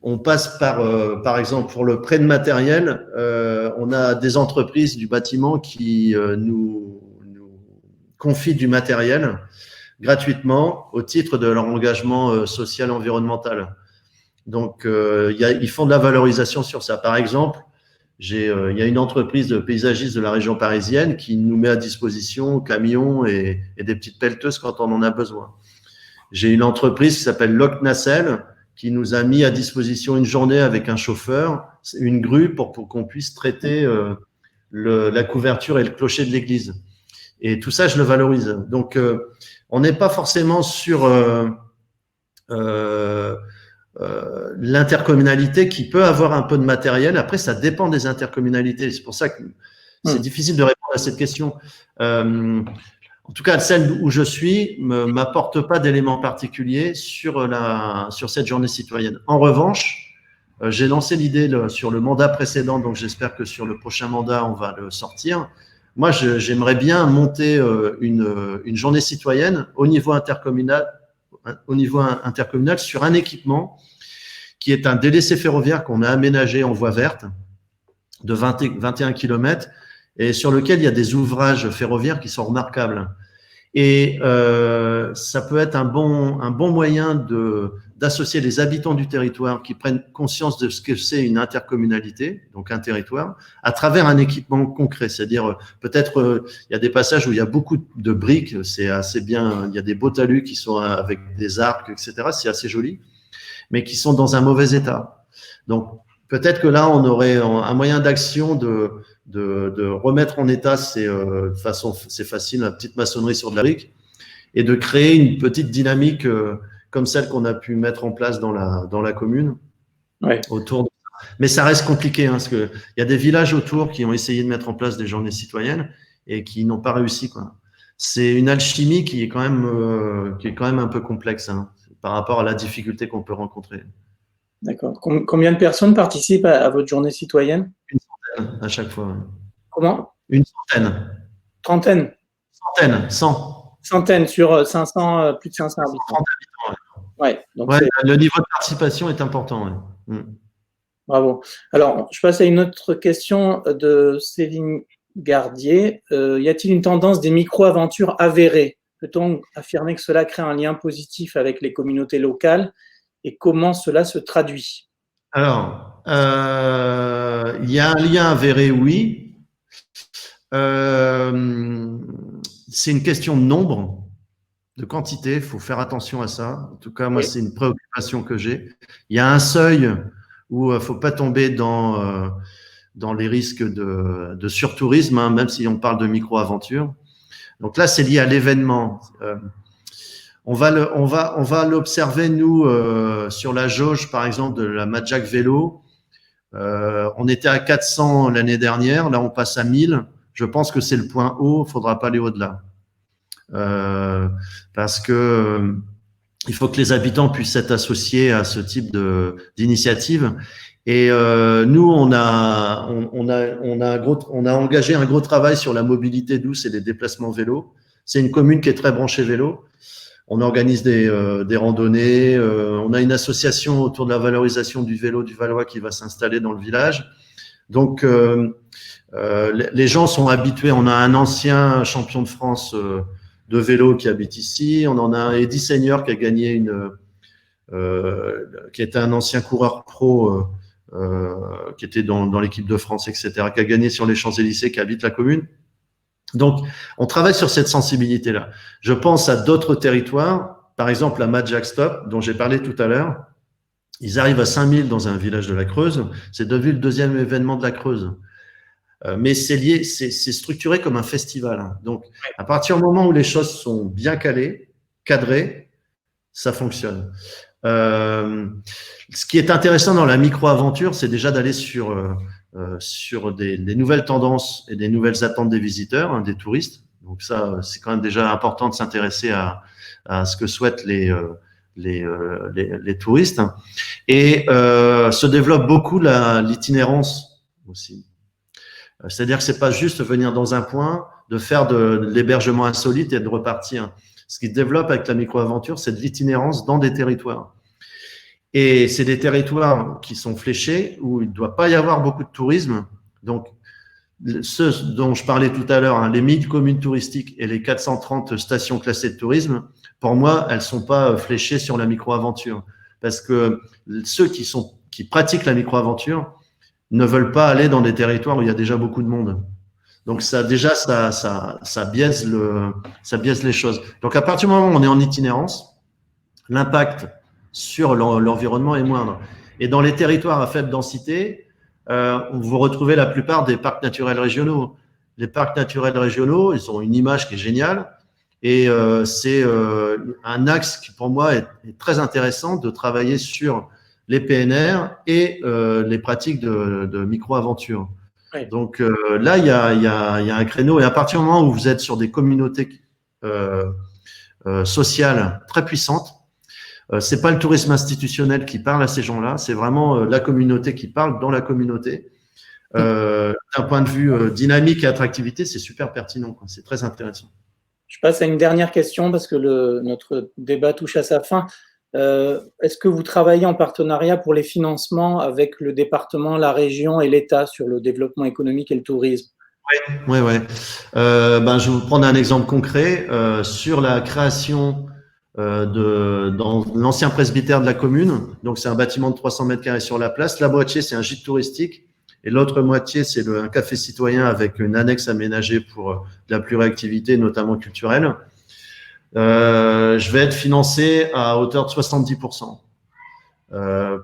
on passe par exemple, pour le prêt de matériel, on a des entreprises du bâtiment qui nous confient du matériel gratuitement au titre de leur engagement social environnemental. Donc, ils font de la valorisation sur ça. Par exemple, il y a une entreprise de paysagistes de la région parisienne qui nous met à disposition camions et des petites pelleteuses quand on en a besoin. J'ai une entreprise qui s'appelle Loc Nacelle qui nous a mis à disposition une journée avec un chauffeur, une grue pour qu'on puisse traiter la couverture et le clocher de l'église. Et tout ça, je le valorise. Donc, on n'est pas forcément sur l'intercommunalité qui peut avoir un peu de matériel. Après, ça dépend des intercommunalités. C'est pour ça que c'est difficile de répondre à cette question. En tout cas, celle où je suis m'apporte pas d'éléments particuliers sur cette journée citoyenne. En revanche, j'ai lancé l'idée sur le mandat précédent, donc j'espère que sur le prochain mandat, on va le sortir. Moi, j'aimerais bien monter une journée citoyenne au niveau intercommunal sur un équipement qui est un délaissé ferroviaire qu'on a aménagé en voie verte de 21 km et sur lequel il y a des ouvrages ferroviaires qui sont remarquables. Et ça peut être un bon moyen d'associer les habitants du territoire qui prennent conscience de ce que c'est une intercommunalité, donc un territoire, à travers un équipement concret. C'est-à-dire, peut-être, il y a des passages où il y a beaucoup de briques, c'est assez bien, il y a des beaux talus qui sont avec des arcs, etc., c'est assez joli, mais qui sont dans un mauvais état. Donc, peut-être que là, on aurait un moyen d'action de remettre en état de façon, c'est facile, la petite maçonnerie sur de la brique, et de créer une petite dynamique comme celle qu'on a pu mettre en place dans la commune. Ouais. Autour de... Mais ça reste compliqué, hein, parce qu'il y a des villages autour qui ont essayé de mettre en place des journées citoyennes et qui n'ont pas réussi, quoi. C'est une alchimie qui est quand même un peu complexe, hein, par rapport à la difficulté qu'on peut rencontrer. D'accord. Combien de personnes participent à votre journée citoyenne? Une centaine à chaque fois. Ouais. Comment? Une centaine. Trentaine? Centaine, 100. Centaine sur 500, plus de 500 habitants. 30 habitants, ouais. Donc ouais, le niveau de participation est important. Ouais. Bravo. Alors, je passe à une autre question de Céline Gardier. Y a-t-il une tendance des micro-aventures avérées? Peut-on affirmer que cela crée un lien positif avec les communautés locales et comment cela se traduit? Alors, il y a un lien avéré, oui. C'est une question de nombre, de quantité. Il faut faire attention à ça. En tout cas, moi, c'est une préoccupation que j'ai. Il y a un seuil où il ne faut pas tomber dans les risques de surtourisme, hein, même si on parle de micro-aventure. Donc là, c'est lié à l'événement. On va l'observer, nous, sur la jauge, par exemple, de la Madjack Vélo. On était à 400 l'année dernière. Là, on passe à 1000. Je pense que c'est le point haut. Il ne faudra pas aller au-delà. Parce que il faut que les habitants puissent être associés à ce type d'initiative. Et nous, on a engagé un gros travail sur la mobilité douce et les déplacements vélo. C'est une commune qui est très branchée vélo. On organise des randonnées. On a une association autour de la valorisation du vélo du Valois qui va s'installer dans le village. Donc, les gens sont habitués. On a un ancien champion de France de vélo qui habite ici. On en a un Eddy Seigneur qui a gagné qui était un ancien coureur pro, qui était dans l'équipe de France, etc., qui a gagné sur les Champs-Élysées, qui habite la commune. Donc, on travaille sur cette sensibilité-là. Je pense à d'autres territoires, par exemple la Madjack Stop, dont j'ai parlé tout à l'heure. Ils arrivent à 5000 dans un village de la Creuse. C'est devenu le deuxième événement de la Creuse. Mais c'est structuré comme un festival. Donc, à partir du moment où les choses sont bien calées, cadrées, ça fonctionne. Ce qui est intéressant dans la micro-aventure, c'est déjà d'aller sur des nouvelles tendances et des nouvelles attentes des visiteurs, hein, des touristes. Donc ça, c'est quand même déjà important de s'intéresser à ce que souhaitent les touristes. Et se développe beaucoup l'itinérance aussi. C'est-à-dire que c'est pas juste venir dans un point, de faire de l'hébergement insolite et de repartir. Ce qui se développe avec la micro-aventure, c'est de l'itinérance dans des territoires. Et c'est des territoires qui sont fléchés, où il ne doit pas y avoir beaucoup de tourisme. Donc, ceux dont je parlais tout à l'heure, hein, les 1000 communes touristiques et les 430 stations classées de tourisme, pour moi, elles ne sont pas fléchées sur la micro-aventure. Parce que ceux qui pratiquent la micro-aventure ne veulent pas aller dans des territoires où il y a déjà beaucoup de monde. Donc ça biaise les choses. Donc à partir du moment où on est en itinérance, l'impact sur l'environnement est moindre. Et dans les territoires à faible densité, vous retrouvez la plupart des parcs naturels régionaux. Les parcs naturels régionaux, ils ont une image qui est géniale. Et c'est un axe qui, pour moi, est très intéressant de travailler sur les PNR et les pratiques de micro-aventure. Oui. Donc là, il y a un créneau. Et à partir du moment où vous êtes sur des communautés sociales très puissantes, c'est pas le tourisme institutionnel qui parle à ces gens-là, c'est vraiment la communauté qui parle dans la communauté. D'un point de vue dynamique et attractivité, c'est super pertinent, quoi. C'est très intéressant. Je passe à une dernière question parce que notre débat touche à sa fin. Est-ce que vous travaillez en partenariat pour les financements avec le département, la région et l'État sur le développement économique et le tourisme? Oui. Je vais vous prendre un exemple concret sur la création dans l'ancien presbytère de la commune. Donc, c'est un bâtiment de 300 mètres carrés sur la place. La moitié, c'est un gîte touristique. Et l'autre moitié, c'est un café citoyen avec une annexe aménagée pour de la pluriactivité, notamment culturelle. Je vais être financé à hauteur de 70%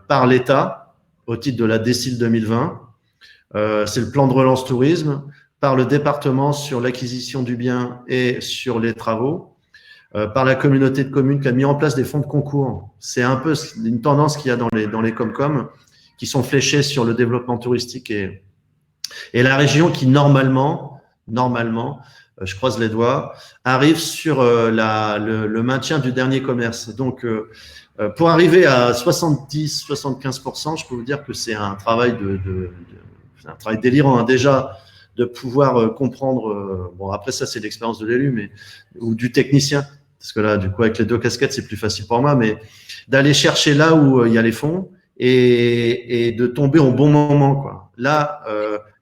par l'État au titre de la DSIL 2020. C'est le plan de relance tourisme, par le département sur l'acquisition du bien et sur les travaux, par la communauté de communes qui a mis en place des fonds de concours. C'est un peu une tendance qu'il y a dans les Comcom qui sont fléchés sur le développement touristique et la région qui normalement, je croise les doigts, arrive sur le maintien du dernier commerce. Donc, pour arriver à 70-75%, je peux vous dire que c'est un travail c'est un travail délirant, hein, déjà, de pouvoir comprendre, bon, après ça, c'est l'expérience de l'élu, ou du technicien, parce que là, du coup, avec les deux casquettes, c'est plus facile pour moi, mais d'aller chercher là où il y a les fonds et de tomber au bon moment, quoi. Là,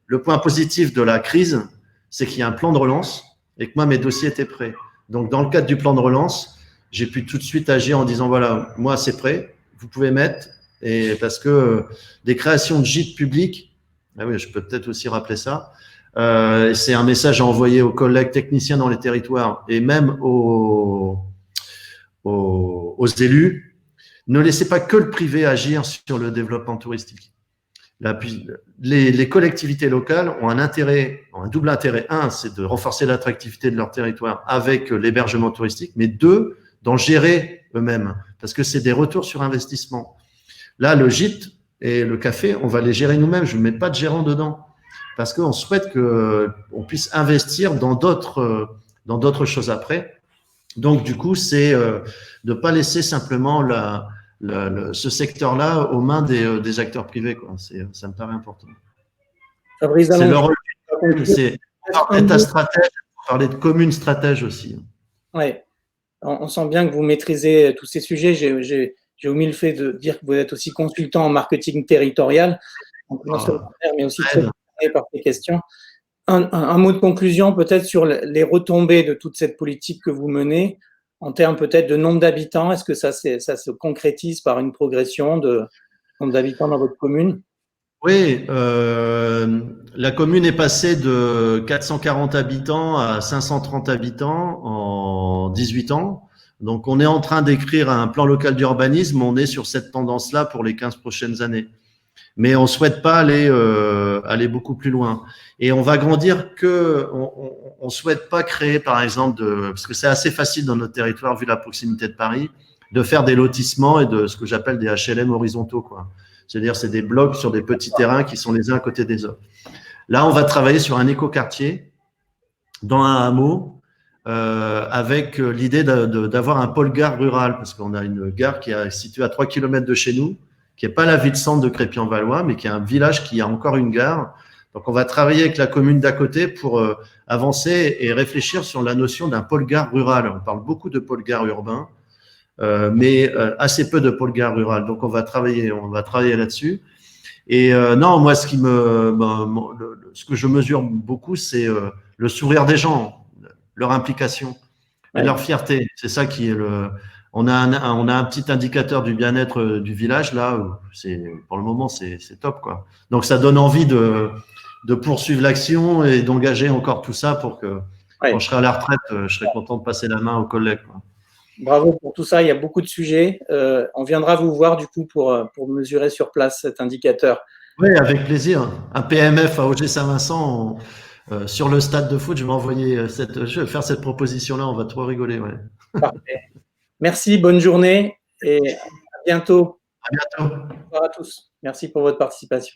le point positif de la crise, c'est qu'il y a un plan de relance et que moi, mes dossiers étaient prêts. Donc, dans le cadre du plan de relance, j'ai pu tout de suite agir en disant, voilà, moi, c'est prêt, vous pouvez mettre, et parce que des créations de gîtes publics, ah oui, je peux peut-être aussi rappeler ça, c'est un message à envoyer aux collègues techniciens dans les territoires et même aux élus. Ne laissez pas que le privé agir sur le développement touristique. Les collectivités locales ont un double intérêt. Un, c'est de renforcer l'attractivité de leur territoire avec l'hébergement touristique, mais deux, d'en gérer eux-mêmes, parce que c'est des retours sur investissement. Là, le gîte et le café, on va les gérer nous-mêmes. Je ne mets pas de gérant dedans, parce qu'on souhaite qu'on puisse investir dans d'autres choses après. Donc, du coup, c'est de ne pas laisser simplement ce secteur-là aux mains des acteurs privés, quoi. Ça me paraît important. Fabrice C'est Dallonge, leur rôle. C'est état stratège, parler de commune stratège aussi. Oui, on sent bien que vous maîtrisez tous ces sujets. J'ai omis le fait de dire que vous êtes aussi consultant en marketing territorial, donc non seulement mais aussi très passionné par ces questions. Un mot de conclusion peut-être sur les retombées de toute cette politique que vous menez en termes peut-être de nombre d'habitants. Est-ce que ça se concrétise par une progression de nombre d'habitants dans votre commune? Oui, la commune est passée de 440 habitants à 530 habitants en 18 ans. Donc, on est en train d'écrire un plan local d'urbanisme. On est sur cette tendance-là pour les 15 prochaines années. Mais on ne souhaite pas aller beaucoup plus loin. Et on va grandir on ne souhaite pas créer, par exemple, parce que c'est assez facile dans notre territoire, vu la proximité de Paris, de faire des lotissements et de ce que j'appelle des HLM horizontaux, quoi. C'est-à-dire, c'est des blocs sur des petits terrains qui sont les uns à côté des autres. Là, on va travailler sur un écoquartier dans un hameau avec l'idée d'avoir un pôle gare rural, parce qu'on a une gare qui est située à 3 km de chez nous, qui n'est pas la ville-centre de Crépy-en-Valois, mais qui est un village qui a encore une gare. Donc, on va travailler avec la commune d'à côté pour avancer et réfléchir sur la notion d'un pôle gare rural. On parle beaucoup de pôle gare urbain, mais assez peu de pôle gare rural. Donc, on va travailler là-dessus. Et non, moi, ce que je mesure beaucoup, c'est le sourire des gens, leur implication, et leur fierté. C'est ça qui est on a un petit indicateur du bien-être du village là. Pour le moment, c'est top, quoi. Donc, ça donne envie de poursuivre l'action et d'engager encore tout ça pour que quand je serai à la retraite, je serai content de passer la main aux collègues, quoi. Bravo pour tout ça. Il y a beaucoup de sujets. On viendra vous voir du coup pour mesurer sur place cet indicateur. Oui, avec plaisir. Un PMF à Auger-Saint-Vincent sur le stade de foot. Je vais faire cette proposition-là. On va trop rigoler. Ouais. Parfait. Merci, bonne journée et à bientôt. À bientôt. Au revoir à tous. Merci pour votre participation.